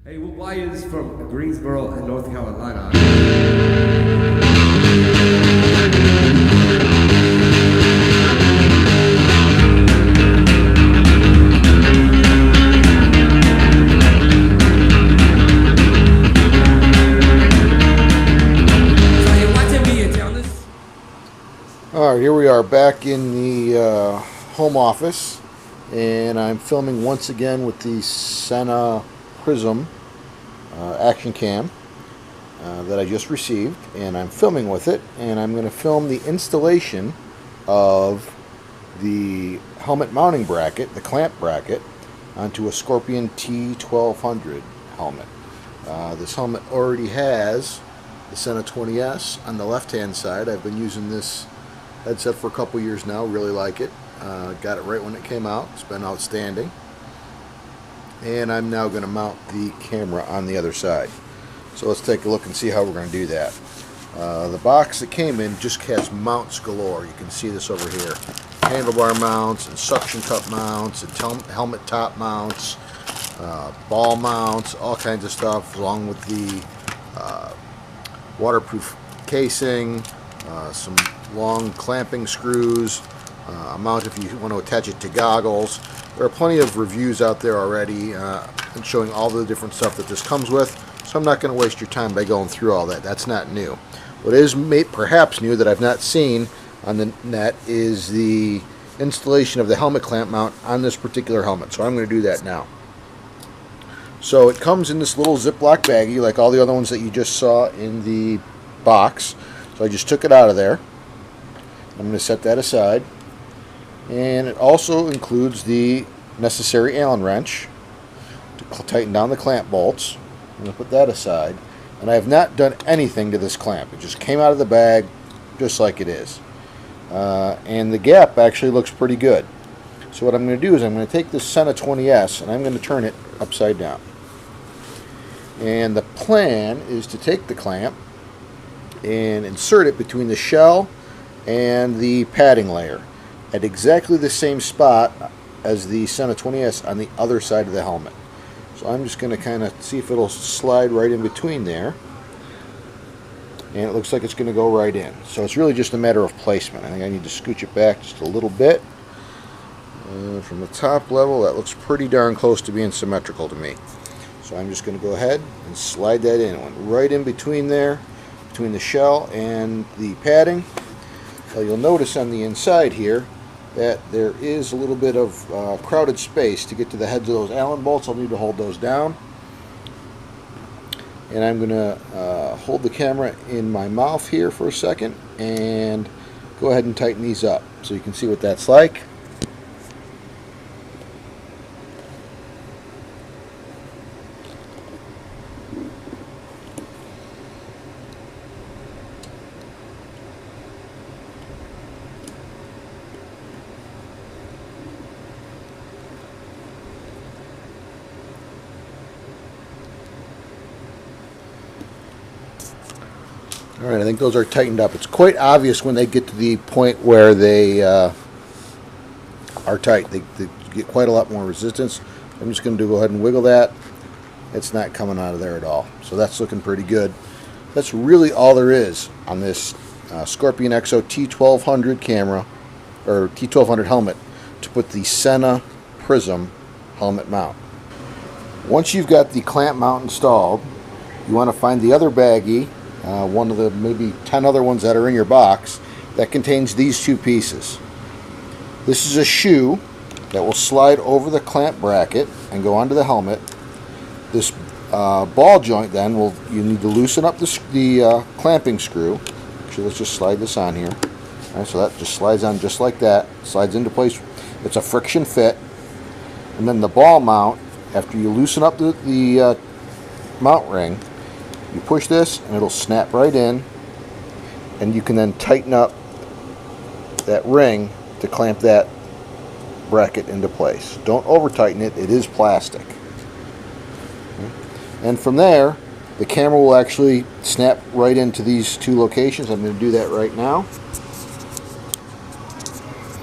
Hey, we're wires from Greensboro and North Carolina. Alright, here we are back in the home office, and I'm filming once again with the Sena Prism action cam that I just received, and I'm filming with it, and I'm going to film the installation of the helmet mounting bracket, the clamp bracket, onto a Scorpion T1200 helmet. This helmet already has the Sena 20S on the left hand side. I've been using this headset for a couple years now, really like it. Got it right when it came out. It's been outstanding. And I'm now going to mount the camera on the other side. So let's take a look and see how we're going to do that. The box that came in just has mounts galore. You can see this over here. Handlebar mounts and suction cup mounts and helmet top mounts, ball mounts, all kinds of stuff, along with the waterproof casing, some long clamping screws, a mount if you want to attach it to goggles. There are plenty of reviews out there already showing all the different stuff that this comes with, so I'm not going to waste your time by going through all that. That's not new. What is perhaps new that I've not seen on the net is the installation of the helmet clamp mount on this particular helmet, so I'm going to do that now. So it comes in this little Ziploc baggie like all the other ones that you just saw in the box. So I just took it out of there. I'm going to set that aside. And it also includes the necessary Allen wrench to tighten down the clamp bolts. I'm going to put that aside. And I have not done anything to this clamp. It just came out of the bag just like it is. And the gap actually looks pretty good. So what I'm going to do is I'm going to take this Sena 20S and I'm going to turn it upside down. And the plan is to take the clamp and insert it between the shell and the padding layer at exactly the same spot as the Sena 20S on the other side of the helmet. So I'm just going to kind of see if it'll slide right in between there, and it looks like it's going to go right in. So it's really just a matter of placement. I think I need to scooch it back just a little bit. From the top level, that looks pretty darn close to being symmetrical to me. So I'm just going to go ahead and slide that in. It went right in between there, between the shell and the padding. You'll notice on the inside here that there is a little bit of crowded space to get to the heads of those Allen bolts. I'll need to hold those down. And I'm going to hold the camera in my mouth here for a second and go ahead and tighten these up so you can see what that's like. Alright, I think those are tightened up. It's quite obvious when they get to the point where they are tight. They get quite a lot more resistance. I'm just going to go ahead and wiggle that. It's not coming out of there at all. So that's looking pretty good. That's really all there is on this Scorpion Exo-T1200 camera, or T1200 helmet, to put the Sena Prism helmet mount. Once you've got the clamp mount installed, you want to find the other baggie, one of the maybe 10 other ones that are in your box, that contains these two pieces. This is a shoe that will slide over the clamp bracket and go onto the helmet. This ball joint then you need to loosen up the clamping screw. Actually, let's just slide this on here. All right, so that just slides on just like that, slides into place. It's a friction fit. And then the ball mount, after you loosen up the mount ring, you push this and it'll snap right in, and you can then tighten up that ring to clamp that bracket into place. Don't over tighten it, it is plastic. And from there, the camera will actually snap right into these two locations. I'm going to do that right now.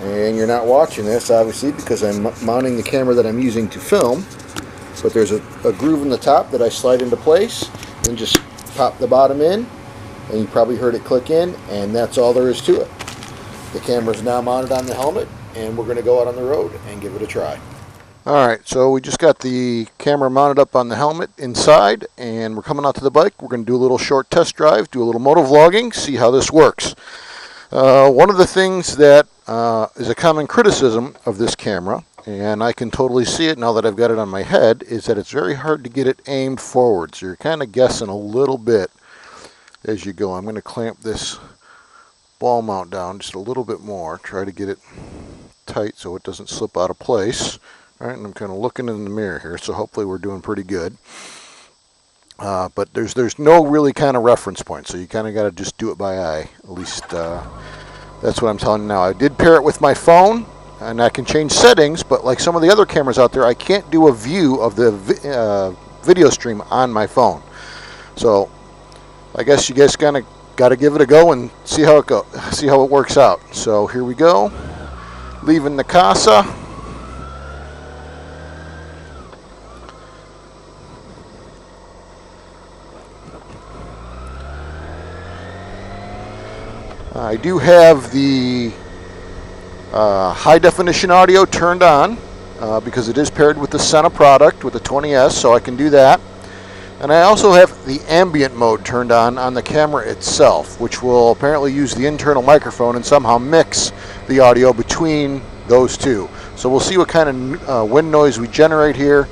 And you're not watching this, obviously, because I'm mounting the camera that I'm using to film. but there's a groove in the top that I slide into place, and just pop the bottom in, and you probably heard it click in, and that's all there is to it. The camera is now mounted on the helmet, and we're going to go out on the road and give it a try. Alright, so we just got the camera mounted up on the helmet inside, and we're coming out to the bike. We're going to do a little short test drive, do a little moto vlogging, see how this works. One of the things that is a common criticism of this camera, and I can totally see it now that I've got it on my head, is that it's very hard to get it aimed forward. So you're kind of guessing a little bit as you go. I'm going to clamp this ball mount down just a little bit more, try to get it tight so it doesn't slip out of place. All right, and I'm kind of looking in the mirror here, so hopefully we're doing pretty good. But there's no really kind of reference point, so you kind of got to just do it by eye. At least that's what I'm telling you now. I did pair it with my phone, and I can change settings, but like some of the other cameras out there, I can't do a view of the video stream on my phone. So I guess you guys kind of got to give it a go and see how it works out. So here we go, leaving the casa. I do have the high definition audio turned on because it is paired with the Sena product with the 20S, so I can do that. And I also have the ambient mode turned on the camera itself, which will apparently use the internal microphone and somehow mix the audio between those two. So we'll see what kind of wind noise we generate here,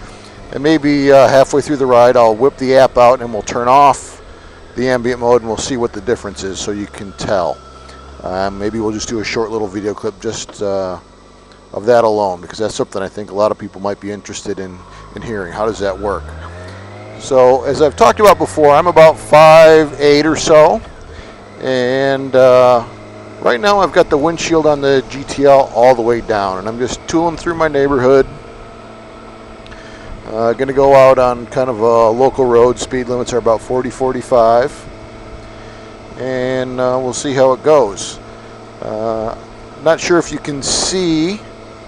and maybe halfway through the ride I'll whip the app out and we'll turn off the ambient mode and we'll see what the difference is so you can tell. Maybe we'll just do a short little video clip just of that alone, because that's something I think a lot of people might be interested in hearing. How does that work? So as I've talked about before, I'm about 5'8" or so, and right now I've got the windshield on the GTL all the way down, and I'm just tooling through my neighborhood. Going to go out on kind of a local road. Speed limits are about 40-45. And we'll see how it goes. Not sure if you can see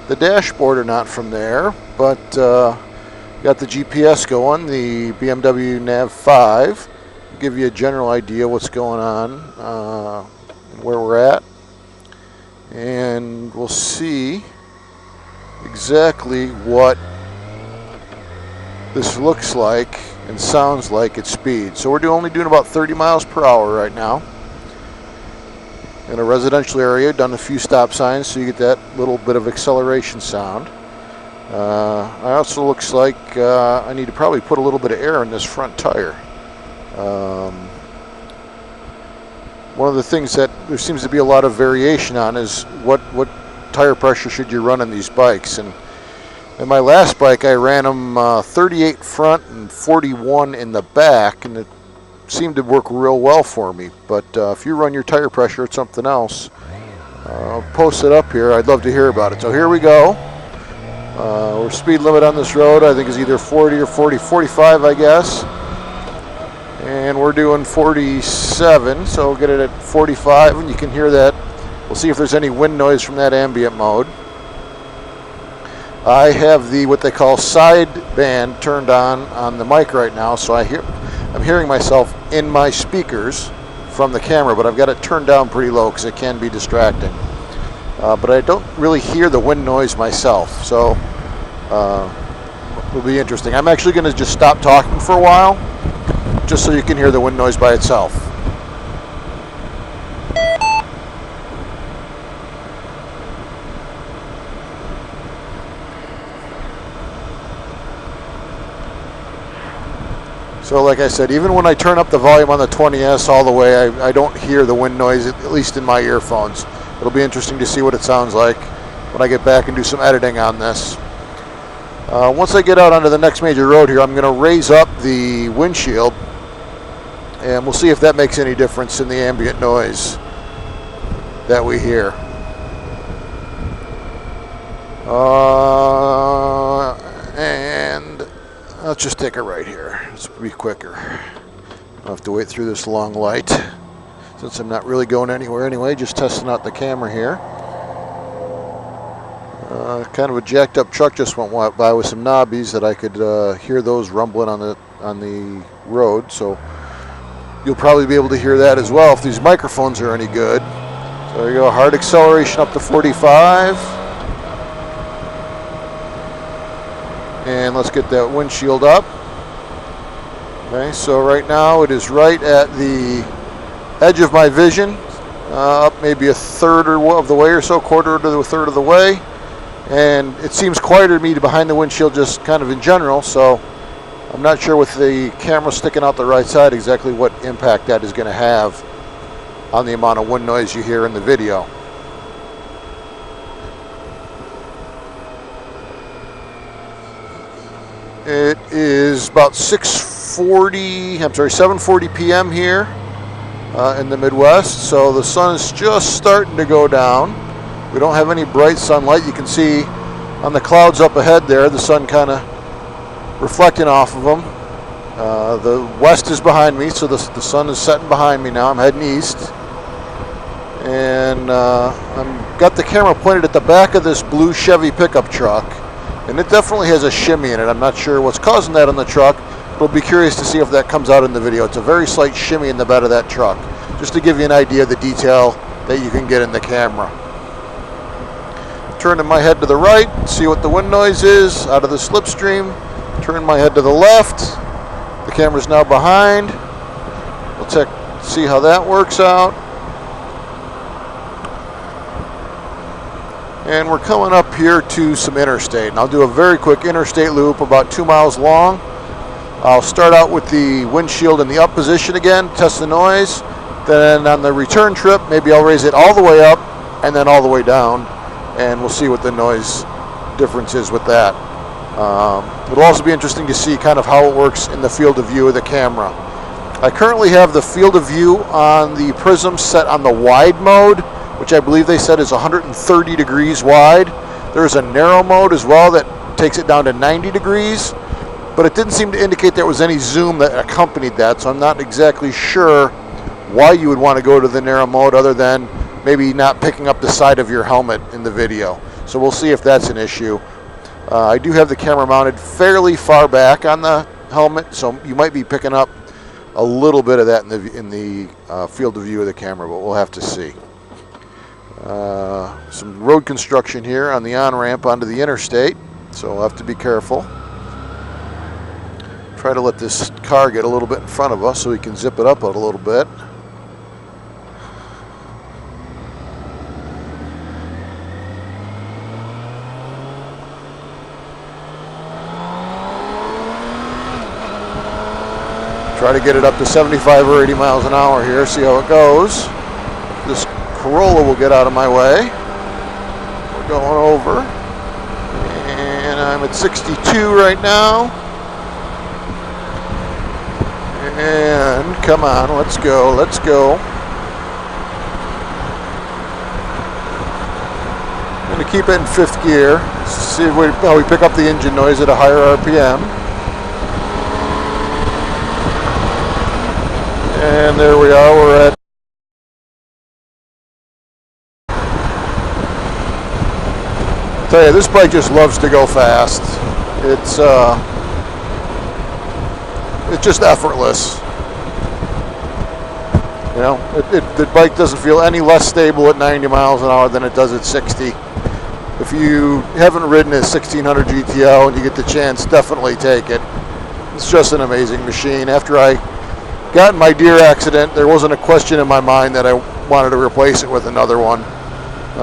the dashboard or not from there, but got the GPS going, the BMW Nav 5. Give you a general idea what's going on and where we're at, and we'll see exactly what this looks like and sounds like at speed. So we're only doing about 30 miles per hour right now in a residential area. Done a few stop signs so you get that little bit of acceleration sound. I also looks like I need to probably put a little bit of air in this front tire. One of the things that there seems to be a lot of variation on is what tire pressure should you run on these bikes. And in my last bike, I ran them 38 front and 41 in the back, and it seemed to work real well for me. But if you run your tire pressure at something else, post it up here. I'd love to hear about it. So here we go. Our speed limit on this road, I think, is either 40 or 45, I guess. And we're doing 47, so we'll get it at 45, and you can hear that. We'll see if there's any wind noise from that ambient mode. I have the what they call sideband turned on the mic right now, so I'm hearing myself in my speakers from the camera, but I've got it turned down pretty low because it can be distracting. But I don't really hear the wind noise myself, so it'll be interesting. I'm actually going to just stop talking for a while, just so you can hear the wind noise by itself. So like I said, even when I turn up the volume on the 20S all the way, I don't hear the wind noise, at least in my earphones. It'll be interesting to see what it sounds like when I get back and do some editing on this. Once I get out onto the next major road here, I'm going to raise up the windshield, and we'll see if that makes any difference in the ambient noise that we hear. And let's just take a right here. This will be quicker. I'll have to wait through this long light since I'm not really going anywhere anyway, just testing out the camera here. Kind of a jacked up truck just went by with some knobbies that I could hear those rumbling on the road. So you'll probably be able to hear that as well if these microphones are any good. So there you go, hard acceleration up to 45. And let's get that windshield up. Okay, so right now it is right at the edge of my vision, up maybe a third of the way or so, quarter to a third of the way. And it seems quieter to me behind the windshield just kind of in general, so I'm not sure with the camera sticking out the right side exactly what impact that is going to have on the amount of wind noise you hear in the video. It is about 7:40 p.m. here in the Midwest, so the sun is just starting to go down. We don't have any bright sunlight. You can see on the clouds up ahead there, the sun kind of reflecting off of them. The west is behind me, so the sun is setting behind me now. I'm heading east. And I've got the camera pointed at the back of this blue Chevy pickup truck. And it definitely has a shimmy in it. I'm not sure what's causing that on the truck, but I'll be curious to see if that comes out in the video. It's a very slight shimmy in the bed of that truck, just to give you an idea of the detail that you can get in the camera. Turning my head to the right, see what the wind noise is out of the slipstream. Turn my head to the left. The camera's now behind. We'll see how that works out. And we're coming up here to some interstate. And I'll do a very quick interstate loop, about 2 miles long. I'll start out with the windshield in the up position again, test the noise. Then on the return trip, maybe I'll raise it all the way up and then all the way down. And we'll see what the noise difference is with that. It'll also be interesting to see kind of how it works in the field of view of the camera. I currently have the field of view on the Prism set on the wide mode, which I believe they said is 130 degrees wide. There's a narrow mode as well that takes it down to 90 degrees, but it didn't seem to indicate there was any zoom that accompanied that, so I'm not exactly sure why you would want to go to the narrow mode other than maybe not picking up the side of your helmet in the video. So we'll see if that's an issue. I do have the camera mounted fairly far back on the helmet, so you might be picking up a little bit of that in the field of view of the camera, but we'll have to see. Some road construction here on the on-ramp onto the interstate, so we'll have to be careful. Try to let this car get a little bit in front of us so we can zip it up a little bit. Try to get it up to 75 or 80 miles an hour here, see how it goes. This Corolla will get out of my way. We're going over. And I'm at 62 right now. And come on, let's go, let's go. I'm going to keep it in 5th gear. See if we pick up the engine noise at a higher RPM. And there we are, we're at tell you, this bike just loves to go fast. It's just effortless. You know, the bike doesn't feel any less stable at 90 miles an hour than it does at 60. If you haven't ridden a 1600 GTL and you get the chance, definitely take it. It's just an amazing machine. After I got in my deer accident, there wasn't a question in my mind that I wanted to replace it with another one.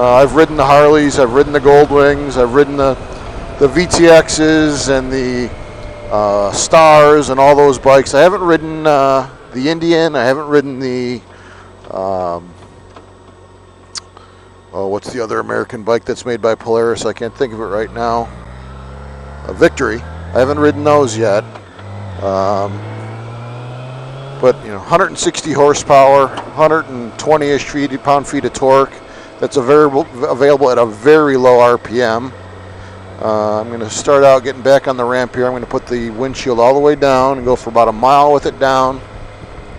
I've ridden the Harleys, I've ridden the Goldwings, I've ridden the VTXs and the Stars and all those bikes. I haven't ridden the Indian, I haven't ridden the, what's the other American bike that's made by Polaris? I can't think of it right now. Victory. I haven't ridden those yet. But, you know, 160 horsepower, 120-ish pound-feet of torque. That's available at a very low RPM. I'm going to start out getting back on the ramp here. I'm going to put the windshield all the way down and go for about a mile with it down,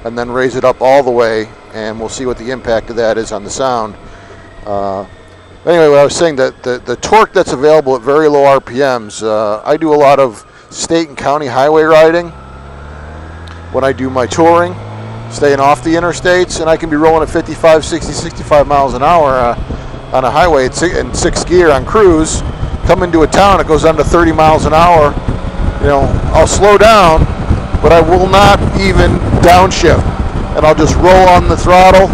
and then raise it up all the way, and we'll see what the impact of that is on the sound. Anyway, what I was saying, that the torque that's available at very low RPMs, I do a lot of state and county highway riding when I do my touring, staying off the interstates, and I can be rolling at 55, 60, 65 miles an hour on a highway in 6th gear on cruise. Come into a town, it goes down to 30 miles an hour. I'll slow down, but I will not even downshift, and I'll just roll on the throttle,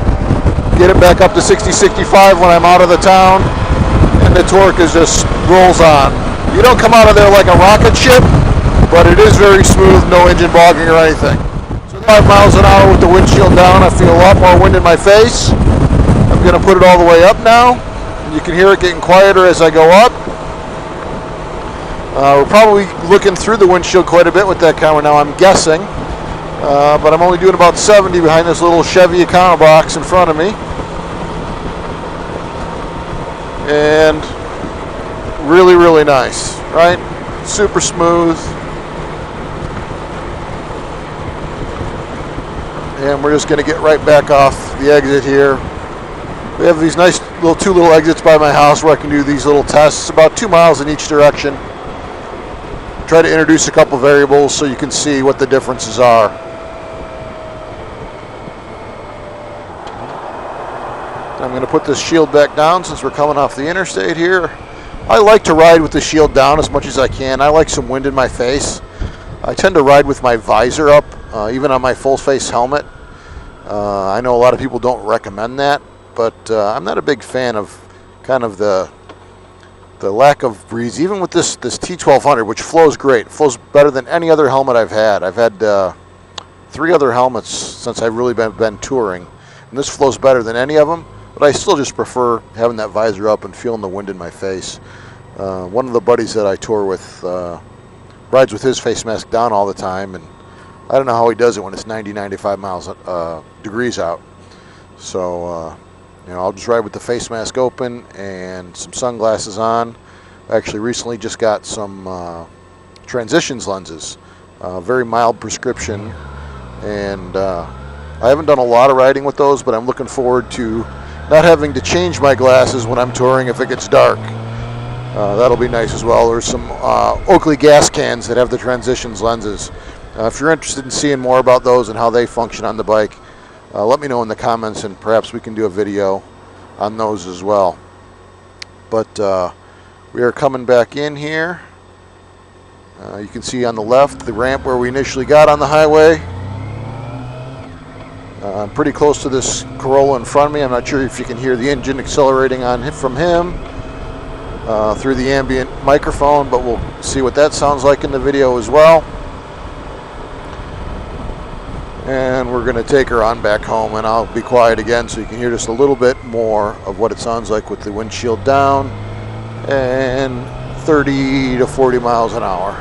get it back up to 60, 65 when I'm out of the town, and the torque just rolls on. You don't come out of there like a rocket ship, but it is very smooth, no engine bogging or anything. So 5 miles an hour with the windshield down, I feel a lot more wind in my face. I'm going to put it all the way up now. You can hear it getting quieter as I go up. We're probably looking through the windshield quite a bit with that camera now, I'm guessing. But I'm only doing about 70 behind this little Chevy Econo box in front of me. And really, really nice, right? Super smooth. And we're just going to get right back off the exit here. We have these nice two little exits by my house where I can do these little tests, about 2 miles in each direction. Try to introduce a couple variables so you can see what the differences are. I'm going to put this shield back down since we're coming off the interstate here. I like to ride with the shield down as much as I can. I like some wind in my face. I tend to ride with my visor up, even on my full face helmet. I know a lot of people don't recommend that, but I'm not a big fan of kind of the lack of breeze. Even with this T1200, which flows great, flows better than any other helmet I've had. I've had 3 other helmets since I've really been touring, and this flows better than any of them. But I still just prefer having that visor up and feeling the wind in my face. One of the buddies that I tour with rides with his face mask down all the time, and I don't know how he does it when it's 90, 95 degrees out. So, I'll just ride with the face mask open and some sunglasses on. I actually recently just got some transitions lenses, very mild prescription, and I haven't done a lot of riding with those, but I'm looking forward to not having to change my glasses when I'm touring if it gets dark. That'll be nice as well. There's some Oakley gas cans that have the transitions lenses. If you're interested in seeing more about those and how they function on the bike, let me know in the comments, and perhaps we can do a video on those as well. But we are coming back in here. You can see on the left the ramp where we initially got on the highway. I'm pretty close to this Corolla in front of me. I'm not sure if you can hear the engine accelerating from him through the ambient microphone, but we'll see what that sounds like in the video as well. And we're going to take her on back home, and I'll be quiet again so you can hear just a little bit more of what it sounds like with the windshield down and 30 to 40 miles an hour.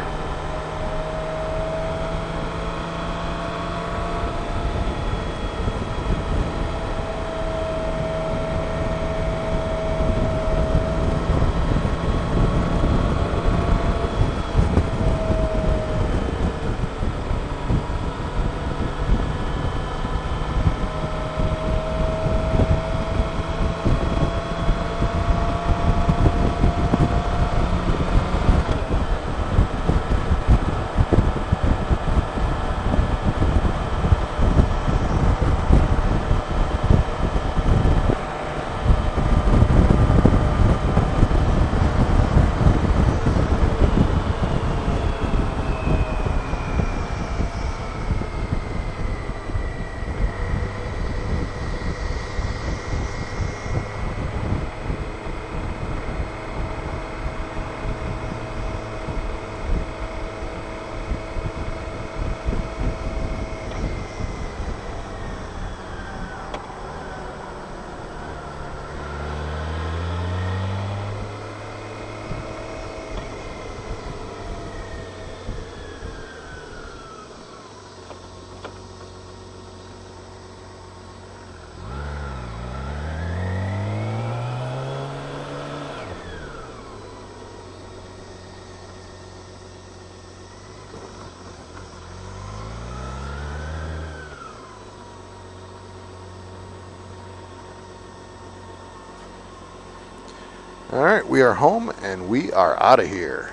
Alright, we are home and we are out of here.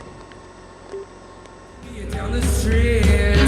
Down the street.